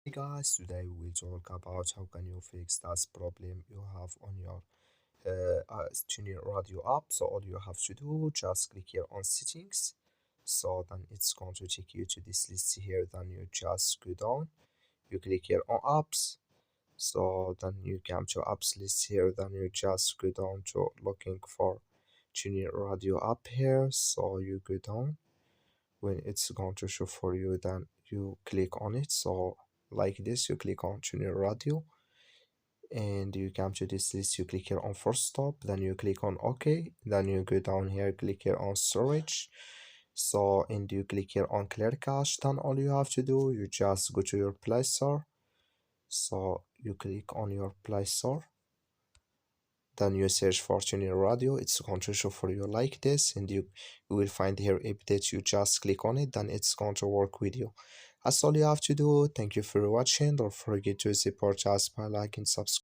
Hey guys, today we will talk about how can you fix that problem you have on your TuneIn radio app. So all you have to do, just click here on settings. So then it's going to take you to this list here. Then you just go down. You click here on apps. So then you come to apps list here. Then you just go down to looking for TuneIn radio app here. So you go down. When it's going to show for you, then you click on it. So like this, you click on TuneIn radio and you come to this list. You click here on first stop, then you click on OK, then you go down here, click here on storage. So and you click here on clear cache. Then all you have to do, you just go to your Play Store. So you click on your Play Store, then you search for TuneIn radio. It's going to show for you like this, and you will find here update. You just click on it, then it's going to work with you. That's all you have to do. Thank you for watching. Don't forget to support us by liking, subscribe.